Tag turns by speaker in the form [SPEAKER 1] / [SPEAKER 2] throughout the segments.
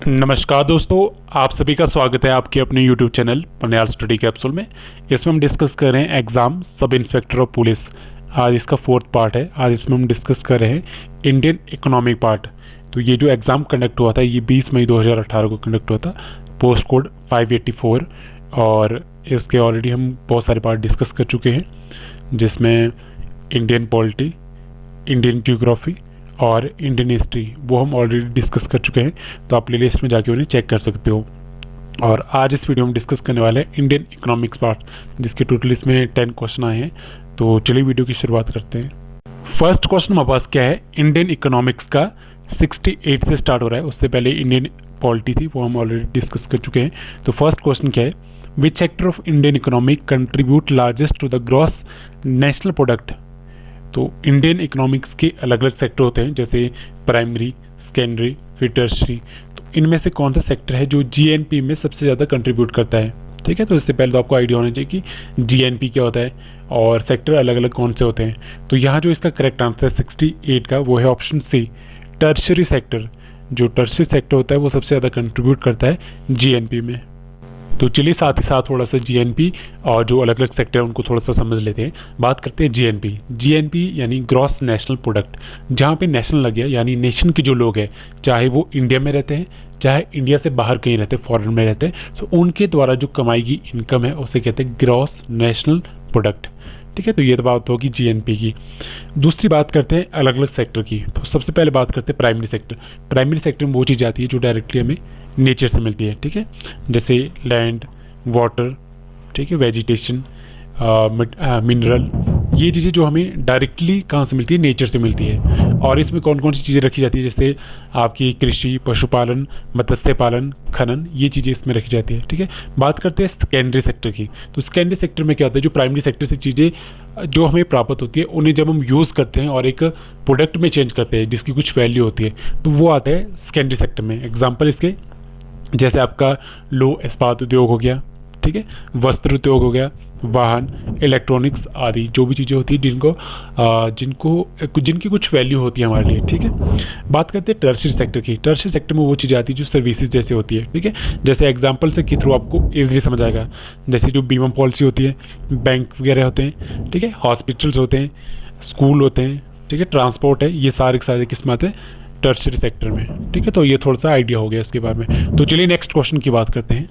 [SPEAKER 1] नमस्कार दोस्तों, आप सभी का स्वागत है आपके अपने YouTube चैनल पनियाल स्टडी कैप्सूल में। इसमें हम डिस्कस कर रहे हैं exam sub inspector of police. आज इसका 4th पार्ट है। आज इसमें हम डिस्कस कर रहे हैं इंडियन इकोनॉमिक पार्ट। तो ये जो एग्ज़ाम कंडक्ट हुआ था ये 20 मई 2018 को कंडक्ट हुआ था, पोस्ट कोड 584। और इसके ऑलरेडी हम बहुत सारे पार्ट डिस्कस कर चुके हैं, जिसमें इंडियन पॉलिटी, इंडियन ज्योग्राफी और इंडियन हिस्ट्री वो हम ऑलरेडी डिस्कस कर चुके हैं। तो आप प्लेलिस्ट में जाके उन्हें चेक कर सकते हो। और आज इस वीडियो में डिस्कस करने वाले हैं इंडियन इकोनॉमिक्स पार्ट, जिसके टोटल इसमें 10 क्वेश्चन आए हैं। तो चलिए वीडियो की शुरुआत करते हैं। फर्स्ट क्वेश्चन हमारे पास क्या है, इंडियन इकोनॉमिक्स का 68 से स्टार्ट हो रहा है। उससे पहले इंडियन पॉलिटी थी, वो हम ऑलरेडी डिस्कस कर चुके हैं। तो फर्स्ट क्वेश्चन क्या है, which sector of Indian economy contribute largest to the gross national product. तो इंडियन इकोनॉमिक्स के अलग अलग सेक्टर होते हैं, जैसे प्राइमरी, सेकेंडरी, फिर टर्शरी। तो इनमें से कौन सा सेक्टर है जो जीएनपी में सबसे ज़्यादा कंट्रीब्यूट करता है। ठीक है, तो इससे पहले तो आपको आइडिया होना चाहिए कि जीएनपी क्या होता है और सेक्टर अलग अलग कौन से होते हैं। तो यहाँ जो इसका करेक्ट आंसर है 68 का, वो है ऑप्शन सी, टर्शरी सेक्टर। जो टर्शरी सेक्टर होता है वो सबसे ज़्यादा कंट्रीब्यूट करता है जीएनपी में। तो चलिए साथ ही साथ थोड़ा सा जीएनपी और जो अलग अलग सेक्टर है उनको थोड़ा सा समझ लेते हैं। बात करते हैं जीएनपी। जीएनपी यानी ग्रॉस नेशनल प्रोडक्ट। जहाँ पे नेशनल लग गया यानी नेशन के जो लोग हैं, चाहे वो इंडिया में रहते हैं चाहे इंडिया से बाहर कहीं रहते हैं, फॉरेन में रहते हैं, तो उनके द्वारा जो कमाई की इनकम है उसे कहते हैं ग्रॉस नेशनल प्रोडक्ट। ठीक है, तो ये तो बात होगी जीएनपी की। दूसरी बात करते हैं अलग अलग सेक्टर की। तो सबसे पहले बात करते हैं प्राइमरी सेक्टर। प्राइमरी सेक्टर में वो चीज़ आती है जो डायरेक्टली हमें नेचर से मिलती है। ठीक है, जैसे लैंड, वाटर, ठीक है, वेजिटेशन, मिनरल, ये चीज़ें जो हमें डायरेक्टली कहाँ से मिलती है, नेचर से मिलती है। और इसमें कौन कौन सी चीज़ें रखी जाती है, जैसे आपकी कृषि, पशुपालन, मत्स्य पालन, खनन, ये चीज़ें इसमें रखी जाती है। ठीक है, बात करते हैं सेकेंडरी सेक्टर की। तो सेकेंडरी सेक्टर में क्या होता है, जो प्राइमरी सेक्टर से चीज़ें जो हमें प्राप्त होती है उन्हें जब हम यूज़ करते हैं और एक प्रोडक्ट में चेंज करते हैं जिसकी कुछ वैल्यू होती है, तो वो आता है सेकेंडरी सेक्टर में। एग्जाम्पल इसके जैसे आपका लो इस्पात उद्योग हो गया, ठीक है, वस्त्र उद्योग हो गया, वाहन, इलेक्ट्रॉनिक्स आदि जो भी चीज़ें होती हैं जिनकी कुछ वैल्यू होती है हमारे लिए। ठीक है, बात करते हैं टर्शरी सेक्टर की। टर्शरी सेक्टर में वो चीज़ें आती है जो सर्विसेज जैसे होती है। ठीक है, जैसे एग्जांपल से के थ्रू आपको इजीली समझ आएगा, जैसे जो बीमा पॉलिसी होती है, बैंक वगैरह होते हैं, ठीक है, हॉस्पिटल्स होते हैं, स्कूल होते हैं, ठीक है, ट्रांसपोर्ट है, ये सारे के सारे किस्म आते हैं टर्शरी सेक्टर में। ठीक है, तो ये थोड़ा सा आइडिया हो गया इसके बारे में। तो चलिए नेक्स्ट क्वेश्चन की बात करते हैं।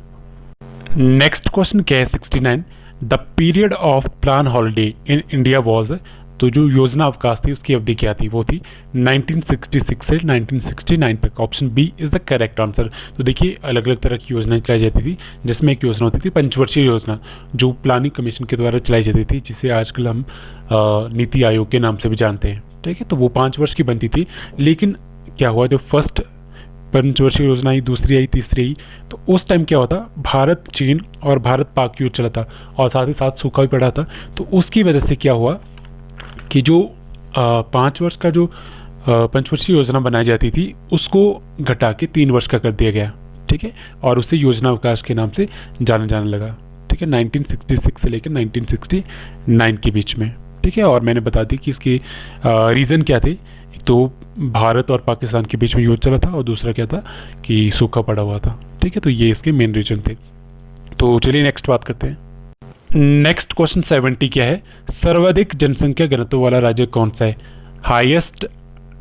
[SPEAKER 1] नेक्स्ट क्वेश्चन क्या है, 69, the period of plan holiday in India was. तो जो योजना अवकाश थी उसकी अवधि क्या थी, वो थी 1966 से 1969 तक। Option B is the correct answer. तो देखिए अलग अलग तरह की योजनाएं चलाई जाती थी, जिसमें एक योजना होती थी पंचवर्षीय योजना, जो प्लानिंग कमीशन के द्वारा चलाई जाती थी, जिसे आजकल हम नीति आयोग के नाम से भी जानते हैं। ठीक है, तो वो 5 वर्ष की बनती थी। लेकिन क्या हुआ, जो फर्स्ट पंचवर्षीय योजना आई, दूसरी आई, तीसरी आई, तो उस टाइम क्या होता, भारत चीन और भारत पाक युद्ध चला था और साथ ही साथ सूखा भी पड़ा था। तो उसकी वजह से क्या हुआ कि जो 5 वर्ष का जो पंचवर्षीय योजना बनाई जाती थी उसको घटा के 3 वर्ष का कर दिया गया। ठीक है, और उसे योजना अवकाश के नाम से जाना जाने लगा। ठीक है, 1966 से लेकर 1969 के बीच में। ठीक है, और मैंने बता दी कि इसके रीज़न क्या थे। एक तो भारत और पाकिस्तान के बीच में युद्ध चला था और दूसरा क्या था कि सूखा पड़ा हुआ था। ठीक है, तो ये इसके मेन रीजन थे। तो चलिए नेक्स्ट बात करते हैं। नेक्स्ट क्वेश्चन 70 क्या है, सर्वाधिक जनसंख्या घनत्व वाला राज्य कौन सा है। हाईएस्ट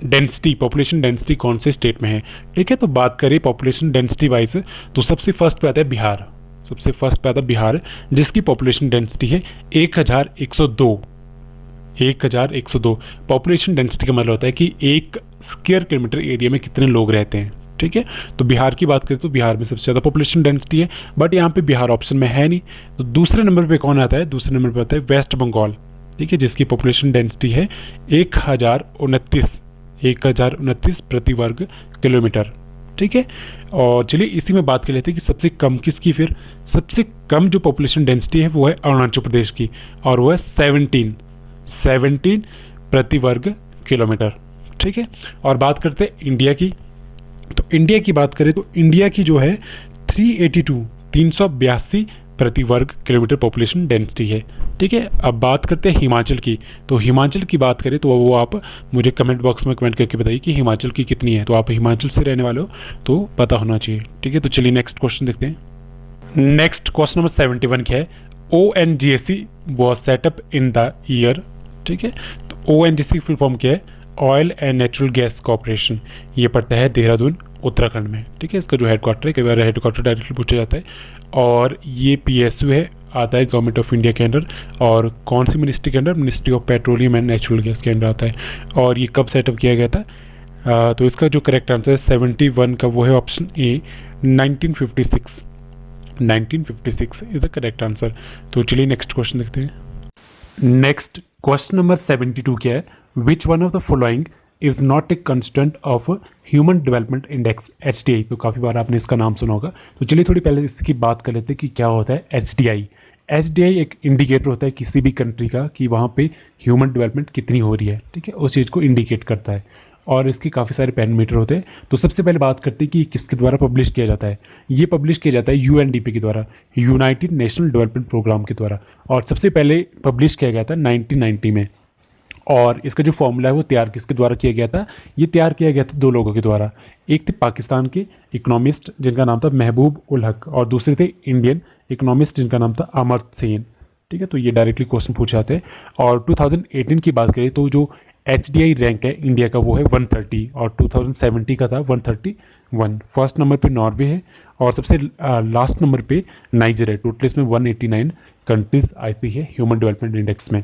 [SPEAKER 1] डेंसिटी, पॉपुलेशन डेंसिटी कौन से स्टेट में है। ठीक है, तो बात करें पॉपुलेशन डेंसिटी वाइज, तो सबसे फर्स्ट पे आता है बिहार। सबसे फर्स्ट पे आता है बिहार, जिसकी पॉपुलेशन डेंसिटी है 1102। 1102 पॉपुलेशन डेंसिटी का मतलब होता है कि 1 स्क्वायर किलोमीटर एरिया में कितने लोग रहते हैं। ठीक है, तो बिहार की बात करें तो बिहार में सबसे ज़्यादा पॉपुलेशन डेंसिटी है, बट यहाँ पे बिहार ऑप्शन में है नहीं। तो दूसरे नंबर पे कौन आता है, दूसरे नंबर पे आता है वेस्ट बंगाल। ठीक है, जिसकी पॉपुलेशन डेंसिटी है 1029 प्रति वर्ग किलोमीटर। ठीक है, और चलिए इसी में बात कर लेते हैं कि सबसे कम किसकी। फिर सबसे कम जो पॉपुलेशन डेंसिटी है वो है अरुणाचल प्रदेश की, और वो है 17 प्रति वर्ग किलोमीटर। ठीक है, और बात करते हैं इंडिया की। तो इंडिया की बात करें तो इंडिया की जो है 382 382 प्रति वर्ग किलोमीटर पॉपुलेशन डेंसिटी है। ठीक है, अब बात करते हैं हिमाचल की। तो हिमाचल की बात करें तो वो आप मुझे कमेंट बॉक्स में कमेंट करके बताइए कि हिमाचल की कितनी है। तो आप हिमाचल से रहने वाले हो तो पता होना चाहिए। ठीक है, तो चलिए नेक्स्ट क्वेश्चन देखते हैं। नेक्स्ट क्वेश्चन नंबर 71 क्या है? ONGC was setup in the year. ठीक है, तो ONGC की फुल फॉर्म क्या है? Oil and natural gas corporation. ये पड़ता है देहरादून उत्तराखंड में। ठीक है, इसका जो हेडक्वार्टर है, कई बार हेडक्वार्टर डायरेक्टली पूछा जाता है। और ये PSU है, आता है गवर्नमेंट ऑफ इंडिया के अंडर। और कौन सी मिनिस्ट्री के under? Ministry of petroleum and natural gas के अंडर आता है। और ये कब सेटअप किया गया था? तो इसका जो करेक्ट आंसर है 71 का, वो है option A 1956। 1956 is the correct answer. तो चलिए नेक्स्ट क्वेश्चन देखते हैं। नेक्स्ट क्वेश्चन नंबर 72 क्या है? Which one of the following is not a constant of human development index HDI। तो काफ़ी बार आपने इसका नाम सुना होगा। तो चलिए थोड़ी पहले इसकी बात कर लेते हैं कि क्या होता है HDI। HDI एक इंडिकेटर होता है किसी भी कंट्री का कि वहाँ पे ह्यूमन डेवलपमेंट कितनी हो रही है। ठीक है, उस चीज़ को इंडिकेट करता है और इसके काफ़ी सारे पैरामीटर होते हैं। तो सबसे पहले बात करते हैं कि किसके द्वारा पब्लिश किया जाता है। ये पब्लिश किया जाता है UNDP के द्वारा, यूनाइटेड नेशनल डेवलपमेंट प्रोग्राम के द्वारा। और सबसे पहले पब्लिश किया गया था 1990 में। और इसका जो फॉर्मूला है वो तैयार किसके द्वारा किया गया था? ये तैयार किया गया था दो लोगों के द्वारा। एक थे पाकिस्तान के इकोनॉमिस्ट जिनका नाम था महबूब उल हक, और दूसरे थे इंडियन इकोनॉमिस्ट जिनका नाम था अमर्त्य सेन। ठीक है, तो ये डायरेक्टली क्वेश्चन पूछे जाते हैं। और 2018 की बात करें तो जो HDI रैंक है इंडिया का वो है 130 और 2070 का था 131। फर्स्ट नंबर पे नॉर्वे है और सबसे लास्ट नंबर पे नाइजर है। टोटल इसमें 189 कंट्रीज आती है ह्यूमन डेवलपमेंट इंडेक्स में।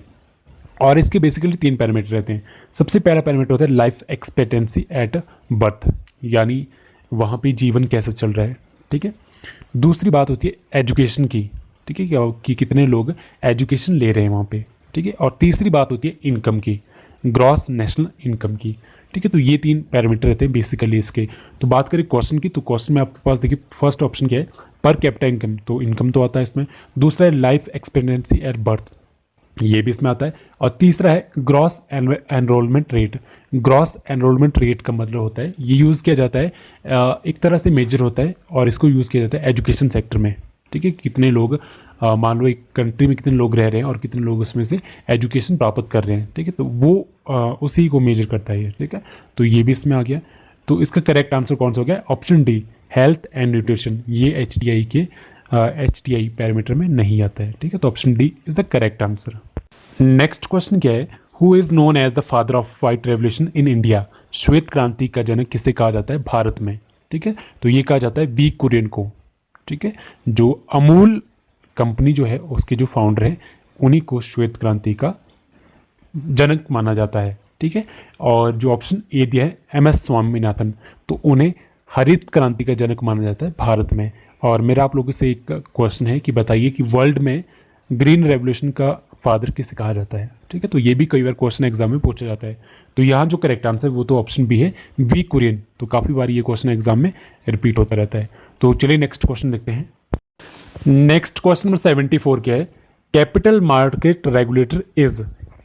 [SPEAKER 1] और इसके बेसिकली 3 पैरामीटर रहते हैं। सबसे पहला पैरामीटर होता है लाइफ एक्सपेक्टेंसी एट बर्थ, यानी वहाँ पे जीवन कैसा चल रहा है। ठीक है, दूसरी बात होती है एजुकेशन की। ठीक है, कि कितने लोग एजुकेशन ले रहे हैं वहाँ पे। ठीक है, और तीसरी बात होती है इनकम की, ग्रॉस नेशनल इनकम की। ठीक है, तो ये 3 पैरामीटर रहते हैं बेसिकली इसके। तो बात करें क्वेश्चन की, तो क्वेश्चन में आपके पास देखिए फर्स्ट ऑप्शन क्या है? पर कैपिटा इनकम, तो इनकम तो आता है इसमें। दूसरा है लाइफ एक्सपेक्टेंसी एट बर्थ, ये भी इसमें आता है। और तीसरा है gross enrolment rate. Gross enrolment rate का मतलब होता है, ये यूज़ किया जाता है, एक तरह से मेजर होता है और इसको यूज़ किया जाता है एजुकेशन सेक्टर में। ठीक है, कितने लोग मान लो एक कंट्री में कितने लोग रह रहे हैं और कितने लोग उसमें से एजुकेशन प्राप्त कर रहे हैं। ठीक है, तो वो उसी को मेजर करता है ये। ठीक है, तो ये भी इसमें आ गया। तो इसका करेक्ट आंसर कौन सा हो गया? Option D, health and nutrition. ये HDI पैरामीटर में नहीं आता है। ठीक है, तो option D is the correct answer. Next question क्या है? Who is known as the father of white revolution in India. श्वेत क्रांति का जनक किसे कहा जाता है भारत में? ठीक है, तो ये कहा जाता है V कुरियन को। ठीक है, जो अमूल कंपनी जो है उसके जो फाउंडर हैं उन्हीं को श्वेत क्रांति का जनक माना जाता है। ठीक है, और जो ऑप्शन ए दिया है MS स्वामीनाथन, तो उन्हें हरित क्रांति का जनक माना जाता है भारत में। और मेरा आप लोगों से एक क्वेश्चन है कि बताइए कि वर्ल्ड में ग्रीन रेवोल्यूशन का फादर किसे कहा जाता है। ठीक है, तो ये भी कई बार क्वेश्चन एग्जाम में पूछा जाता है। तो यहाँ जो करेक्ट आंसर है वो तो ऑप्शन बी है, V कुरियन। तो काफ़ी बार ये क्वेश्चन एग्जाम में रिपीट होता रहता है। तो चलिए नेक्स्ट क्वेश्चन देखते हैं। नेक्स्ट क्वेश्चन नंबर 74 क्या है? Capital market regulator is.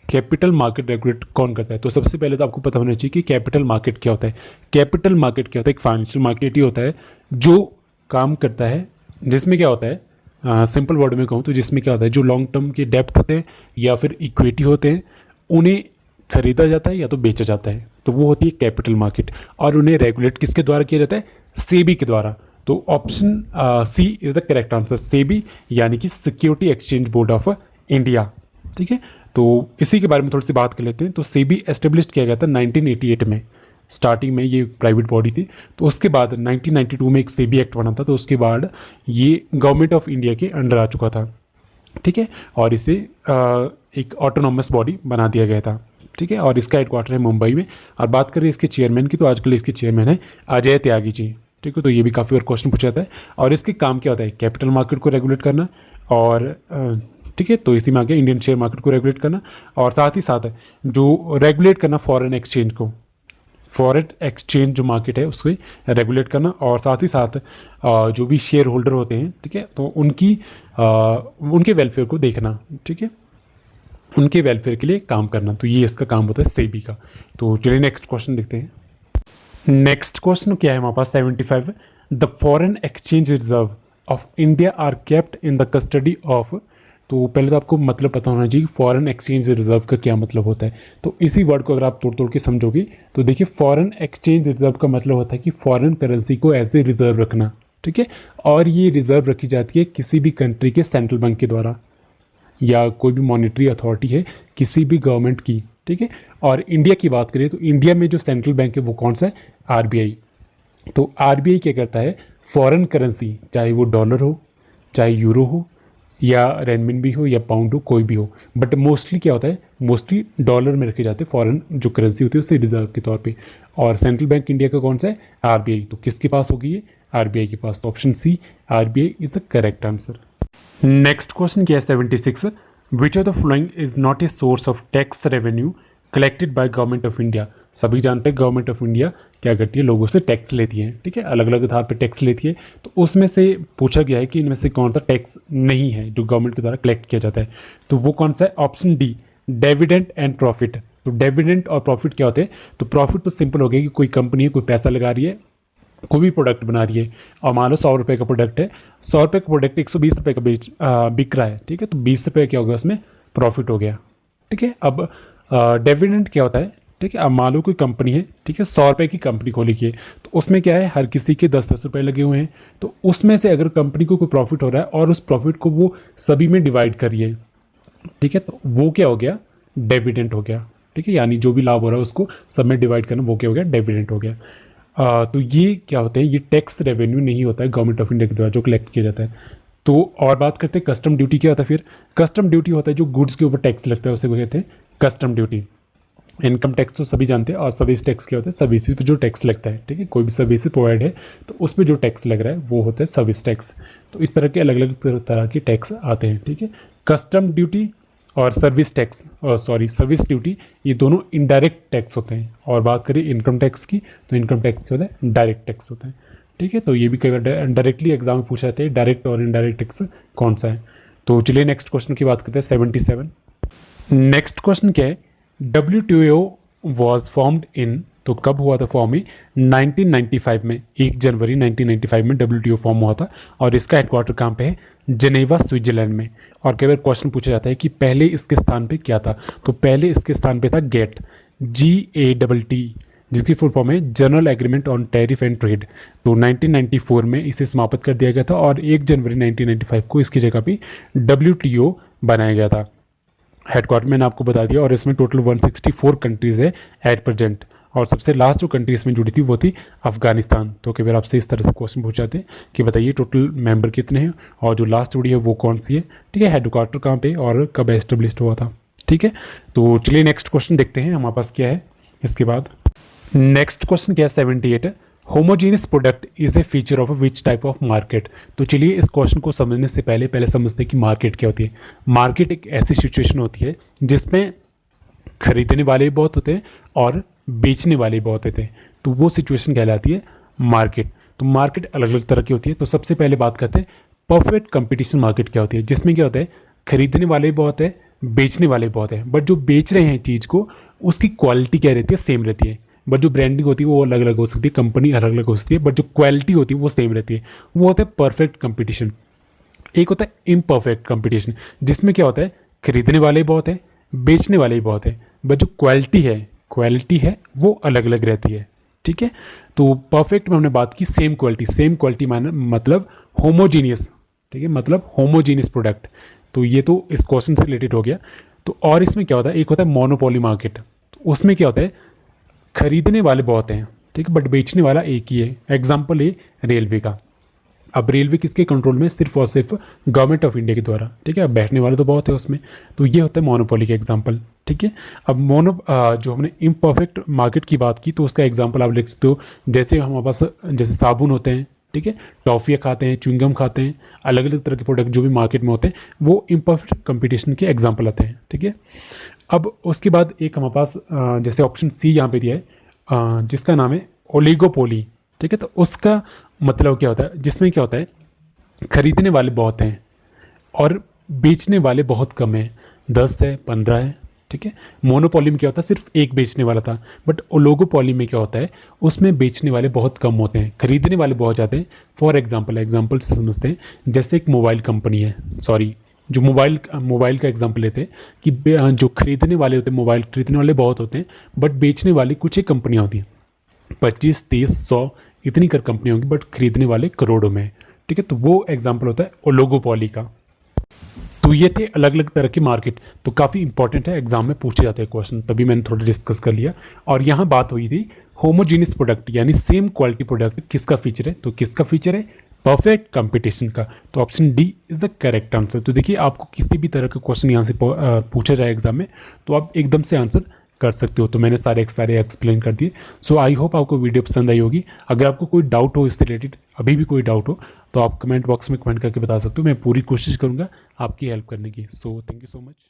[SPEAKER 1] Capital market regulate कौन करता है? तो सबसे पहले तो आपको पता होना चाहिए कि कैपिटल मार्केट क्या होता है। कैपिटल मार्केट क्या होता है? एक फाइनेंशियल मार्केट ही होता है जो काम करता है, जिसमें क्या होता है, सिंपल वर्ड में कहूँ तो जिसमें क्या होता है, जो लॉन्ग टर्म के डेप्ट होते हैं या फिर इक्विटी होते हैं उन्हें खरीदा जाता है या तो बेचा जाता है, तो वो होती है कैपिटल मार्केट। और उन्हें रेगुलेट किसके द्वारा किया जाता है? सेबी के द्वारा। तो option C is the correct answer, SEBI यानी कि security exchange board of India. ठीक है, तो इसी के बारे में थोड़ी सी बात कर लेते हैं। तो सेबी एस्टेब्लिश किया गया था 1988 में। स्टार्टिंग में ये प्राइवेट बॉडी थी, तो उसके बाद 1992 में एक सेबी एक्ट बना था, तो उसके बाद ये गवर्नमेंट ऑफ इंडिया के अंडर आ चुका था। ठीक है, और इसे एक ऑटोनॉमस बॉडी बना दिया गया था। ठीक है, और इसका हेडक्वार्टर है मुंबई में। और बात करें इसके चेयरमैन की, तो आजकल इसके चेयरमैन है अजय त्यागी जी। ठीक है, तो ये भी काफ़ी बार क्वेश्चन पूछा जाता है। और इसके काम क्या होता है? कैपिटल मार्केट को रेगुलेट करना, और ठीक है, तो इसी में आ गया इंडियन शेयर मार्केट को रेगुलेट करना, और साथ ही साथ जो रेगुलेट करना फॉरेन एक्सचेंज को, फॉरेन एक्सचेंज जो मार्केट है उसको रेगुलेट करना, और साथ ही साथ जो भी शेयर होल्डर होते हैं, ठीक है, तो उनके वेलफेयर को देखना। ठीक है, उनके वेलफेयर के लिए काम करना। तो ये इसका काम होता है सेबी का। तो चलिए नेक्स्ट क्वेश्चन देखते हैं। नेक्स्ट क्वेश्चन क्या है हमारे पास 75, the foreign exchange reserve of India are kept in the custody of. तो पहले तो आपको मतलब पता होना चाहिए फॉरेन एक्सचेंज रिजर्व का क्या मतलब होता है। तो इसी वर्ड को अगर आप तोड़ तोड़ के समझोगे तो देखिए, फॉरेन एक्सचेंज रिजर्व का मतलब होता है कि फॉरेन करेंसी को एज ए रिजर्व रखना, ठीक है। और ये रिजर्व रखी जाती है किसी भी कंट्री के सेंट्रल बैंक के द्वारा, या कोई भी मॉनेटरी अथॉरिटी है किसी भी गवर्नमेंट की, ठीक है। और इंडिया की बात करें तो इंडिया में जो सेंट्रल बैंक है वो कौन सा है? आरबीआई। तो आरबीआई क्या करता है? फॉरेन करेंसी, चाहे वो डॉलर हो, चाहे यूरो हो, या रेनमिनबी हो, या पाउंड हो, कोई भी हो, बट मोस्टली क्या होता है? मोस्टली डॉलर में रखे जाते हैं फॉरेन जो करेंसी होती है उससे रिजर्व के तौर पे। और सेंट्रल बैंक इंडिया का कौन सा है? आरबीआई। तो किसके पास होगी ये? आरबीआई के पास। तो option C, RBI is the correct answer. Next question क्या है 76, which of the following is not a source of tax revenue collected by government of India. सभी जानते हैं गवर्नमेंट ऑफ इंडिया क्या करती है? लोगों से टैक्स लेती है, ठीक है, अलग अलग आधार पर टैक्स लेती है। तो उसमें से पूछा गया है कि इनमें से कौन सा टैक्स नहीं है जो गवर्नमेंट के द्वारा कलेक्ट किया जाता है। तो वो कौन सा है? Option D, dividend and profit. तो डिविडेंड और प्रॉफिट क्या होते हैं? तो प्रॉफिट तो सिंपल हो गया कि कोई कंपनी है, कोई पैसा लगा रही है, कोई भी प्रोडक्ट बना रही है, और मान लो 100 रुपये का प्रोडक्ट है, 100 रुपये का प्रोडक्ट 120 रुपये का बिक रहा है, ठीक है। तो 20 रुपये क्या होगा? उसमें प्रॉफिट हो गया, ठीक है। अब डिविडेंड क्या होता है? ठीक है, अब मान लो कोई कंपनी है, ठीक है, 100 रुपये की कंपनी खोली की है, तो उसमें क्या है? हर किसी के 10-10 रुपये लगे हुए हैं। तो उसमें से अगर कंपनी को कोई प्रॉफिट हो रहा है और उस प्रॉफिट को वो सभी में डिवाइड करिए, ठीक है, तो वो क्या हो गया? डिविडेंड हो गया, ठीक है। यानी जो भी लाभ हो रहा है उसको सब में डिवाइड करना, वो क्या हो गया? डिविडेंड हो गया। तो ये क्या होते हैं? ये टैक्स रेवेन्यू नहीं होता है गवर्नमेंट ऑफ इंडिया के द्वारा जो कलेक्ट किया जाता है। तो और बात करते हैं कस्टम ड्यूटी क्या होता है। फिर कस्टम ड्यूटी होता है जो गुड्स के ऊपर टैक्स लगता है, उसे वो कहते हैं कस्टम ड्यूटी। इनकम टैक्स तो सभी जानते हैं, और सर्विस टैक्स क्या होता है? सर्विसेज पे जो टैक्स लगता है, ठीक है, कोई भी सर्विस प्रोवाइड है तो उस पर जो टैक्स लग रहा है वो होता है सर्विस टैक्स। तो इस तरह के अलग अलग तरह के टैक्स आते हैं, ठीक है। कस्टम ड्यूटी और सर्विस टैक्स, सर्विस ड्यूटी, ये दोनों इनडायरेक्ट टैक्स होते हैं। और बात करें इनकम टैक्स की, तो इनकम टैक्स क्या होता है? डायरेक्ट टैक्स होता है, ठीक है। तो ये भी कई बार डायरेक्टली एग्जाम में पूछा जाता है, डायरेक्ट और इनडायरेक्ट टैक्स कौन सा है। तो चलिए नेक्स्ट क्वेश्चन की बात करते हैं 77। नेक्स्ट क्वेश्चन क्या है? WTO वॉज फॉर्म्ड इन, तो कब हुआ था फॉर्म? 1995 में, 1 जनवरी 1995 में WTO फॉर्म हुआ था। और इसका हेडक्वार्टर कहाँ पे है? जेनेवा, स्विट्जरलैंड में। और कई बार क्वेश्चन पूछा जाता है कि पहले इसके स्थान पे क्या था? तो पहले इसके स्थान पे था गेट, GATT, जिसकी फुल फॉर्म है general agreement on tariff and trade. तो 1994 में इसे समाप्त कर दिया गया था और 1 जनवरी 1995 को इसकी जगह पे WTO बनाया गया था। हेडक्वार्टर मैंने आपको बता दिया। और इसमें टोटल 164 कंट्रीज़ है एट प्रेजेंट। और सबसे लास्ट जो कंट्री इसमें जुड़ी थी वो थी अफगानिस्तान। तो कई बार आपसे इस तरह से क्वेश्चन पूछ जाते हैं कि बताइए टोटल मेंबर कितने हैं और जो लास्ट जुड़ी है वो कौन सी है, ठीक है, हेडक्वार्टर कहाँ पे और कब एस्टेब्लिश हुआ था, ठीक है। तो चलिए नेक्स्ट क्वेश्चन देखते हैं हमारे पास क्या है इसके बाद। नेक्स्ट क्वेश्चन क्या है 78, homogeneous product is a feature of which type of market. तो चलिए इस क्वेश्चन को समझने से पहले समझते हैं कि मार्केट क्या होती है। मार्केट एक ऐसी सिचुएशन होती है जिसमें खरीदने वाले भी बहुत होते हैं और बेचने वाले भी बहुत होते हैं, तो वो सिचुएशन कहलाती है मार्केट। तो मार्केट अलग अलग तरह की होती है। तो सबसे पहले बात करते हैं परफेक्ट कंपटीशन मार्केट क्या होती है, जिसमें क्या होता है खरीदने वाले भी बहुत है, बेचने वाले भी बहुत है, बट जो बेच रहे हैं चीज़ को उसकी क्वालिटी क्या रहती है? सेम रहती है। बट जो ब्रांडिंग होती है वो अलग अलग हो सकती है, कंपनी अलग अलग हो सकती है, बट जो क्वालिटी होती है वो सेम रहती है। वो होता है परफेक्ट कंपटीशन। एक होता है इम्परफेक्ट कंपटीशन, जिसमें क्या होता है खरीदने वाले बहुत है, बेचने वाले भी बहुत है, बट जो क्वालिटी है वो अलग अलग रहती है, ठीक है। तो परफेक्ट में हमने बात की सेम क्वालिटी मतलब होमोजीनियस, ठीक है, मतलब होमोजीनियस प्रोडक्ट। तो ये तो इस क्वेश्चन से रिलेटेड हो गया। तो और इसमें क्या होता है, एक होता है मोनोपोली मार्केट। तो उसमें क्या होता है खरीदने वाले बहुत हैं, ठीक है, बट बेचने वाला एक ही है। एग्जाम्पल है रेलवे का। अब रेलवे किसके कंट्रोल में? सिर्फ और सिर्फ गवर्नमेंट ऑफ इंडिया के द्वारा, ठीक है। अब बैठने वाले तो बहुत है उसमें। तो ये होता है मोनोपोली का एग्जांपल, ठीक है। अब जो हमने इम्परफेक्ट मार्केट की बात की तो उसका एग्जांपल आप लिख सकते हो, जैसे हमारे पास जैसे साबुन होते हैं, ठीक है, टॉफ़ियाँ खाते हैं, च्युइंगम खाते हैं, अलग अलग तरह के प्रोडक्ट जो भी मार्केट में होते हैं वो इम्परफेक्ट कंपटीशन के एग्जाम्पल आते हैं, ठीक है। अब उसके बाद एक हमारे पास जैसे ऑप्शन सी यहाँ पे दिया है जिसका नाम है ओलिगोपोली, ठीक है। तो उसका मतलब क्या होता है, जिसमें क्या होता है खरीदने वाले बहुत हैं और बेचने वाले बहुत कम हैं, 10 है, 15 है, ठीक है। मोनोपोली में क्या होता है, सिर्फ एक बेचने वाला था, बट ओलिगोपोली में क्या होता है, उसमें बेचने वाले बहुत कम होते हैं, खरीदने वाले बहुत ज़्यादा हैं। फॉर एग्जाम्पल से समझते हैं, जैसे एक मोबाइल कंपनी है, सॉरी जो मोबाइल का एग्जांपल लेते हैं कि जो खरीदने वाले होते हैं, मोबाइल खरीदने वाले बहुत होते हैं, बट बेचने वाली कुछ ही कंपनियाँ होती हैं, 25, 30, 100 इतनी कर कंपनियाँ होंगी, बट खरीदने वाले करोड़ों में, ठीक है। तो वो एग्जाम्पल होता है ओलिगोपोली का। तो ये थे अलग अलग तरह के मार्केट, तो काफ़ी इंपॉर्टेंट है, एग्जाम में पूछे जाते हैं क्वेश्चन, तभी मैंने थोड़ा डिस्कस कर लिया। और यहाँ बात हुई थी होमोजीनियस प्रोडक्ट यानी सेम क्वालिटी प्रोडक्ट किसका फीचर है, तो किसका फीचर है, परफेक्ट कंपटीशन का। तो option D is the correct answer. तो देखिए आपको किसी भी तरह का क्वेश्चन यहाँ से पूछा जाए एग्जाम में, तो आप एकदम से आंसर कर सकते हो। तो मैंने सारे एक्सप्लेन कर दिए। सो आई होप आपको वीडियो पसंद आई होगी। अगर आपको कोई डाउट हो इससे रिलेटेड, अभी भी कोई डाउट हो, तो आप कमेंट बॉक्स में कमेंट करके बता सकते हो। मैं पूरी कोशिश करूँगा आपकी हेल्प करने की। So thank you so much.